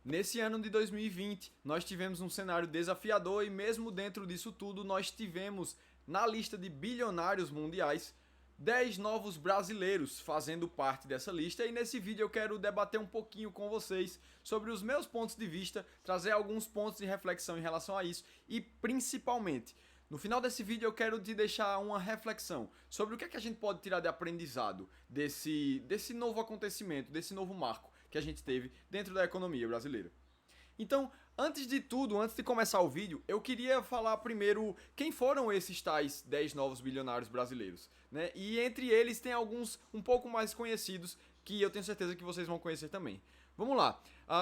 Nesse ano de 2020, nós tivemos um cenário desafiador e mesmo dentro disso tudo, nós tivemos na lista de bilionários mundiais 10 novos brasileiros fazendo parte dessa lista, e nesse vídeo eu quero debater um pouquinho com vocês sobre os meus pontos de vista, trazer alguns pontos de reflexão em relação a isso e principalmente, no final desse vídeo eu quero te deixar uma reflexão sobre o que é que a gente pode tirar de aprendizado desse novo acontecimento, desse novo marco que a gente teve dentro da economia brasileira. Então, antes de tudo, antes de começar o vídeo, eu queria falar primeiro quem foram esses tais 10 novos bilionários brasileiros, né? E entre eles tem alguns um pouco mais conhecidos que eu tenho certeza que vocês vão conhecer também. Vamos lá.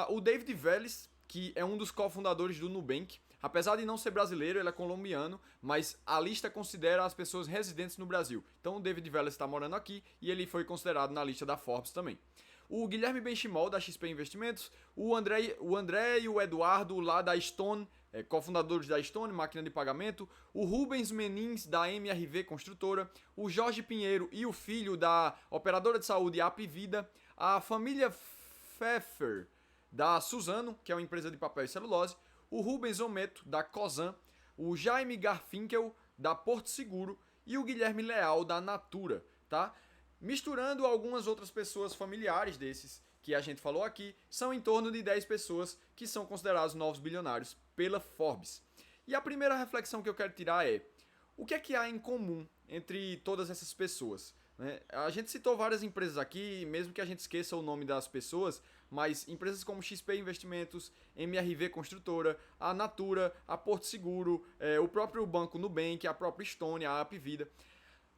O David Vélez, que é um dos cofundadores do Nubank, apesar de não ser brasileiro, ele é colombiano, mas a lista considera as pessoas residentes no Brasil. Então o David Vélez está morando aqui e ele foi considerado na lista da Forbes também. O Guilherme Benchimol, da XP Investimentos, o André e o Eduardo, lá da Stone, cofundadores da Stone, máquina de pagamento, o Rubens Menins, da MRV Construtora, o Jorge Pinheiro e o filho da operadora de saúde Apvida, a família Pfeffer, da Suzano, que é uma empresa de papel e celulose, o Rubens Ometo, da Cosan, o Jaime Garfinkel, da Porto Seguro e o Guilherme Leal, da Natura, tá? Misturando algumas outras pessoas familiares desses que a gente falou aqui, são em torno de 10 pessoas que são considerados novos bilionários pela Forbes. E a primeira reflexão que eu quero tirar é: o que é que há em comum entre todas essas pessoas? Né? A gente citou várias empresas aqui, mesmo que a gente esqueça o nome das pessoas, mas empresas como XP Investimentos, MRV Construtora, a Natura, a Porto Seguro, o próprio banco Nubank, a própria Stone, a Apvida.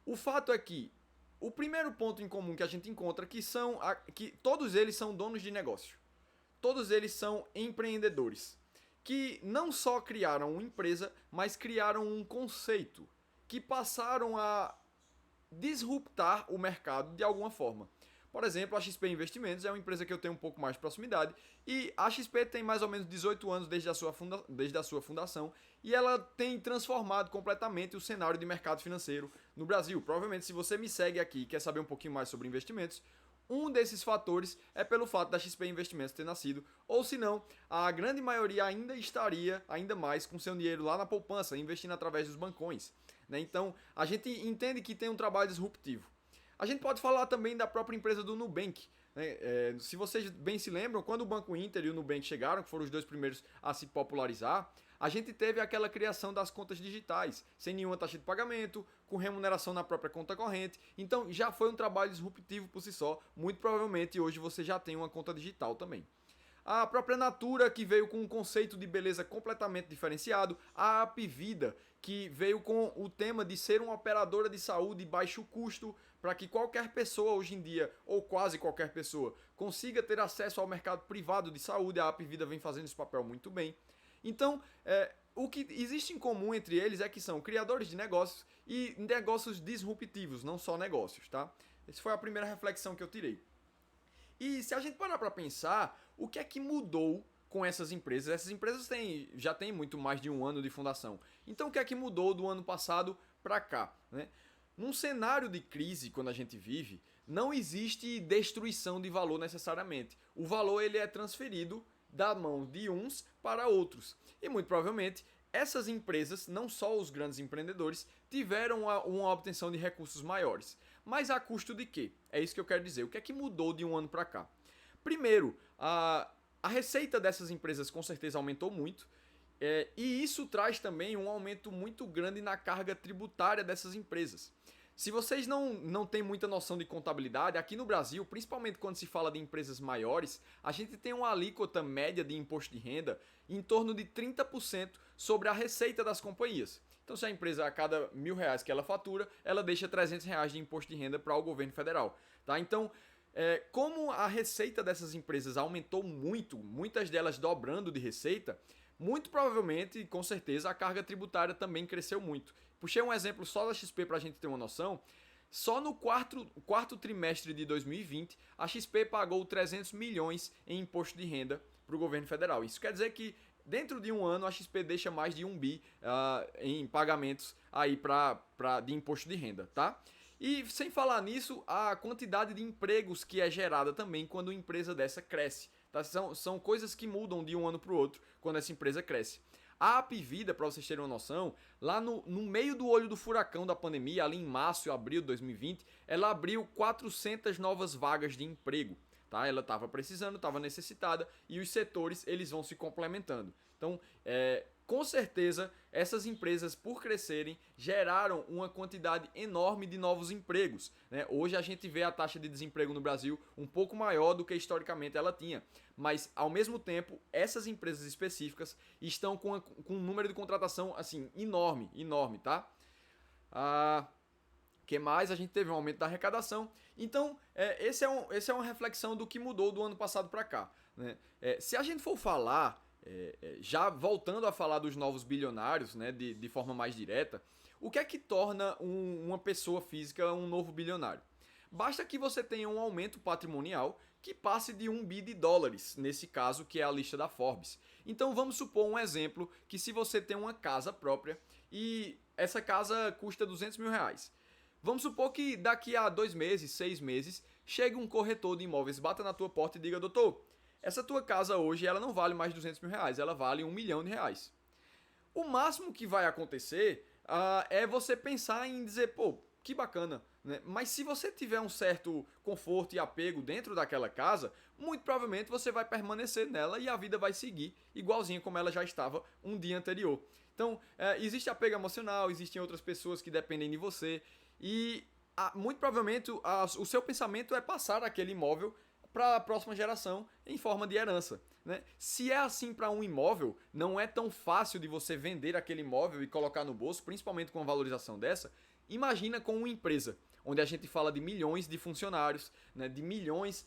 O fato é que o primeiro ponto em comum que a gente encontra que todos eles são donos de negócio. Todos eles são empreendedores que não só criaram uma empresa, mas criaram um conceito que passaram a disruptar o mercado de alguma forma. Por exemplo, a XP Investimentos é uma empresa que eu tenho um pouco mais de proximidade e a XP tem mais ou menos 18 anos desde a sua fundação e ela tem transformado completamente o cenário de mercado financeiro no Brasil. Provavelmente, se você me segue aqui e quer saber um pouquinho mais sobre investimentos, um desses fatores é pelo fato da XP Investimentos ter nascido, ou senão, a grande maioria ainda estaria, ainda mais, com seu dinheiro lá na poupança, investindo através dos bancões. Né? Então, a gente entende que tem um trabalho disruptivo. A gente pode falar também da própria empresa do Nubank. Né? Se vocês bem se lembram, quando o Banco Inter e o Nubank chegaram, que foram os dois primeiros a se popularizar, a gente teve aquela criação das contas digitais, sem nenhuma taxa de pagamento, com remuneração na própria conta corrente. Então já foi um trabalho disruptivo por si só. Muito provavelmente hoje você já tem uma conta digital também. A própria Natura, que veio com um conceito de beleza completamente diferenciado. A Apvida, que veio com o tema de ser uma operadora de saúde de baixo custo, para que qualquer pessoa hoje em dia, ou quase qualquer pessoa, consiga ter acesso ao mercado privado de saúde. A Apvida vem fazendo esse papel muito bem. Então, o que existe em comum entre eles é que são criadores de negócios e negócios disruptivos, não só negócios, tá? Essa foi a primeira reflexão que eu tirei. E se a gente parar para pensar, o que é que mudou com essas empresas? Essas empresas já têm muito mais de um ano de fundação. Então o que é que mudou do ano passado para cá? Né? Num cenário de crise, quando a gente vive, não existe destruição de valor necessariamente. O valor ele é transferido da mão de uns para outros. E muito provavelmente essas empresas, não só os grandes empreendedores, tiveram uma obtenção de recursos maiores. Mas a custo de quê? É isso que eu quero dizer. O que é que mudou de um ano para cá? Primeiro, a receita dessas empresas com certeza aumentou muito. E isso traz também um aumento muito grande na carga tributária dessas empresas. Se vocês não têm muita noção de contabilidade, aqui no Brasil, principalmente quando se fala de empresas maiores, a gente tem uma alíquota média de imposto de renda em torno de 30% sobre a receita das companhias. Então, se a empresa, a cada R$1.000 que ela fatura, ela deixa R$300 de imposto de renda para o governo federal. Tá? Então, como a receita dessas empresas aumentou muito, muitas delas dobrando de receita, muito provavelmente, com certeza, a carga tributária também cresceu muito. Puxei um exemplo só da XP para a gente ter uma noção. Só no quarto trimestre de 2020, a XP pagou 300 milhões em imposto de renda para o governo federal. Isso quer dizer que dentro de um ano a XP deixa mais de 1 bi em pagamentos aí de imposto de renda, tá? E sem falar nisso, a quantidade de empregos que é gerada também quando uma empresa dessa cresce. Tá? São coisas que mudam de um ano para o outro quando essa empresa cresce. A Apvida, para vocês terem uma noção, lá no meio do olho do furacão da pandemia, ali em março e abril de 2020, ela abriu 400 novas vagas de emprego. Tá? Ela estava precisando, estava necessitada e os setores eles vão se complementando. Então, com certeza, essas empresas, por crescerem, geraram uma quantidade enorme de novos empregos. Né? Hoje a gente vê a taxa de desemprego no Brasil um pouco maior do que historicamente ela tinha. Mas, ao mesmo tempo, essas empresas específicas estão com um número de contratação assim enorme, tá? Que mais? A gente teve um aumento da arrecadação. Então, essa é uma reflexão do que mudou do ano passado para cá. Né? Se a gente for falar, já voltando a falar dos novos bilionários, né, de forma mais direta, o que é que torna uma pessoa física um novo bilionário? Basta que você tenha um aumento patrimonial que passe de $1 bi, nesse caso que é a lista da Forbes. Então vamos supor um exemplo que se você tem uma casa própria e essa casa custa R$200 mil. Vamos supor que daqui a 2 meses, 6 meses, chegue um corretor de imóveis, bata na tua porta e diga: doutor, essa tua casa hoje ela não vale mais R$200 mil, ela vale R$1 milhão. O máximo que vai acontecer é você pensar em dizer: pô, que bacana, né? Mas se você tiver um certo conforto e apego dentro daquela casa, muito provavelmente você vai permanecer nela e a vida vai seguir igualzinho como ela já estava um dia anterior. Então, existe apego emocional, existem outras pessoas que dependem de você e muito provavelmente o seu pensamento é passar aquele imóvel para a próxima geração em forma de herança. Né? Se é assim para um imóvel, não é tão fácil de você vender aquele imóvel e colocar no bolso, principalmente com uma valorização dessa. Imagina com uma empresa, onde a gente fala de milhões de funcionários, né, de milhões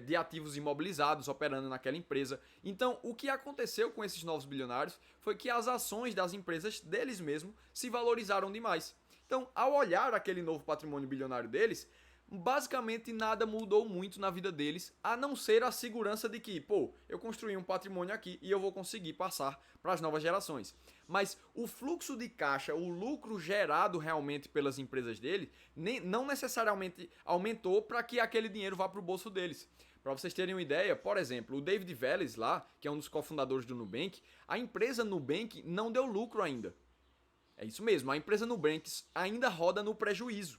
de ativos imobilizados operando naquela empresa. Então, o que aconteceu com esses novos bilionários foi que as ações das empresas deles mesmos se valorizaram demais. Então, ao olhar aquele novo patrimônio bilionário deles, basicamente nada mudou muito na vida deles, a não ser a segurança de que, pô, eu construí um patrimônio aqui e eu vou conseguir passar para as novas gerações. Mas o fluxo de caixa, o lucro gerado realmente pelas empresas dele, não necessariamente aumentou para que aquele dinheiro vá para o bolso deles. Para vocês terem uma ideia, por exemplo, o David Vélez lá, que é um dos cofundadores do Nubank, a empresa Nubank não deu lucro ainda. É isso mesmo, a empresa Nubank ainda roda no prejuízo.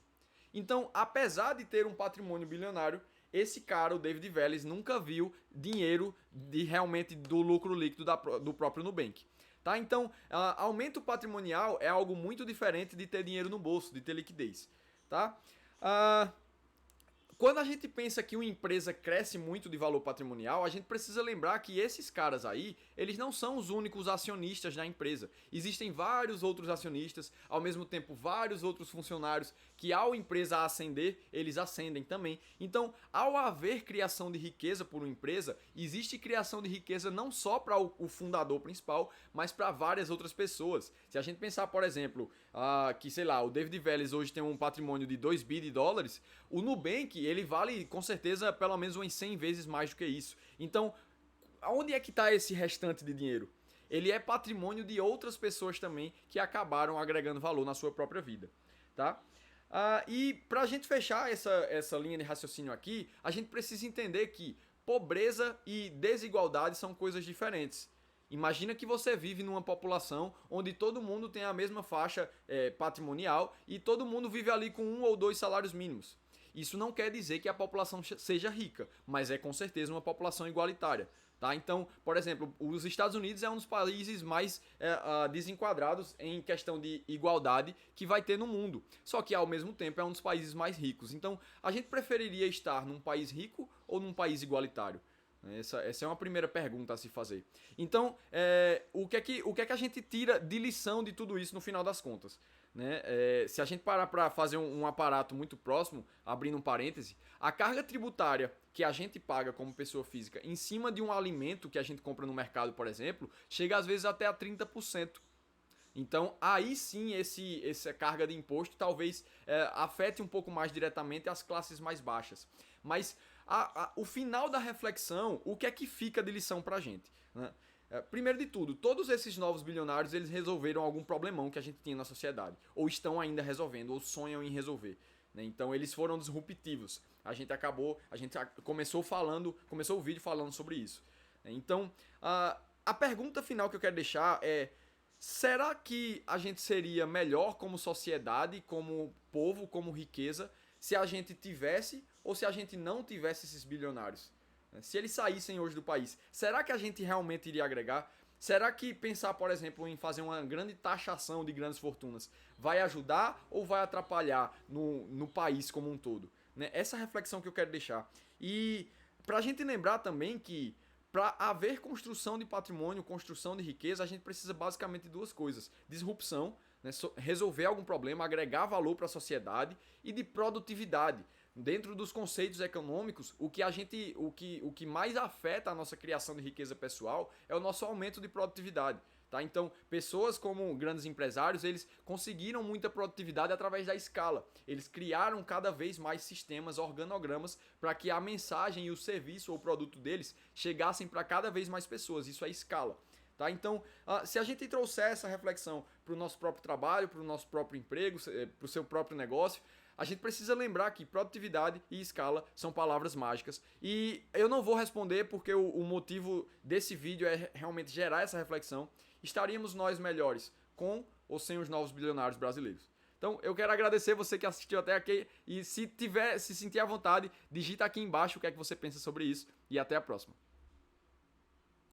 Então, apesar de ter um patrimônio bilionário, esse cara, o David Vélez, nunca viu dinheiro realmente do lucro líquido do próprio Nubank. Tá? Então, aumento patrimonial é algo muito diferente de ter dinheiro no bolso, de ter liquidez. Tá? Quando a gente pensa que uma empresa cresce muito de valor patrimonial, a gente precisa lembrar que esses caras aí, eles não são os únicos acionistas da empresa. Existem vários outros acionistas, ao mesmo tempo vários outros funcionários que ao empresa ascender, eles ascendem também. Então, ao haver criação de riqueza por uma empresa, existe criação de riqueza não só para o fundador principal, mas para várias outras pessoas. Se a gente pensar, por exemplo, que sei lá, o David Vélez hoje tem um patrimônio de $2 bi, o Nubank, ele vale com certeza pelo menos umas 100 vezes mais do que isso. Então, onde é que está esse restante de dinheiro? Ele é patrimônio de outras pessoas também que acabaram agregando valor na sua própria vida, tá? E para a gente fechar essa linha de raciocínio aqui, a gente precisa entender que pobreza e desigualdade são coisas diferentes. Imagina que você vive numa população onde todo mundo tem a mesma faixa patrimonial e todo mundo vive ali com 1 ou 2 salários mínimos. Isso não quer dizer que a população seja rica, mas é com certeza uma população igualitária. Tá? Então, por exemplo, os Estados Unidos é um dos países mais desenquadrados em questão de igualdade que vai ter no mundo. Só que, ao mesmo tempo, é um dos países mais ricos. Então, a gente preferiria estar num país rico ou num país igualitário? Essa é uma primeira pergunta a se fazer. Então, o que é que a gente tira de lição de tudo isso no final das contas? Né? Se a gente parar para fazer um aparato muito próximo, abrindo um parêntese, a carga tributária que a gente paga como pessoa física em cima de um alimento que a gente compra no mercado, por exemplo, chega às vezes até a 30%. Então, aí sim, essa carga de imposto talvez afete um pouco mais diretamente as classes mais baixas. Mas o final da reflexão, o que é que fica de lição pra gente? Né? Primeiro de tudo, todos esses novos bilionários, eles resolveram algum problemão que a gente tinha na sociedade. Ou estão ainda resolvendo, ou sonham em resolver. né? Então eles foram disruptivos. A gente começou o vídeo falando sobre isso. Então, a pergunta final que eu quero deixar é: será que a gente seria melhor como sociedade, como povo, como riqueza, se a gente tivesse ou se a gente não tivesse esses bilionários? Se eles saíssem hoje do país, será que a gente realmente iria agregar? Será que pensar, por exemplo, em fazer uma grande taxação de grandes fortunas vai ajudar ou vai atrapalhar no país como um todo? Essa reflexão que eu quero deixar. E para a gente lembrar também que para haver construção de patrimônio, construção de riqueza, a gente precisa basicamente de duas coisas: disrupção, né, resolver algum problema, agregar valor para a sociedade, e de produtividade. Dentro dos conceitos econômicos, o que mais afeta a nossa criação de riqueza pessoal é o nosso aumento de produtividade. Tá? Então, pessoas como grandes empresários, eles conseguiram muita produtividade através da escala. Eles criaram cada vez mais sistemas, organogramas, para que a mensagem e o serviço ou produto deles chegassem para cada vez mais pessoas. Isso é escala. Tá? Então, se a gente trouxer essa reflexão para o nosso próprio trabalho, para o nosso próprio emprego, para o seu próprio negócio, a gente precisa lembrar que produtividade e escala são palavras mágicas. E eu não vou responder porque o motivo desse vídeo é realmente gerar essa reflexão. Estaríamos nós melhores com ou sem os novos bilionários brasileiros? Então, eu quero agradecer você que assistiu até aqui e se sentir à vontade, digita aqui embaixo o que é que você pensa sobre isso e até a próxima.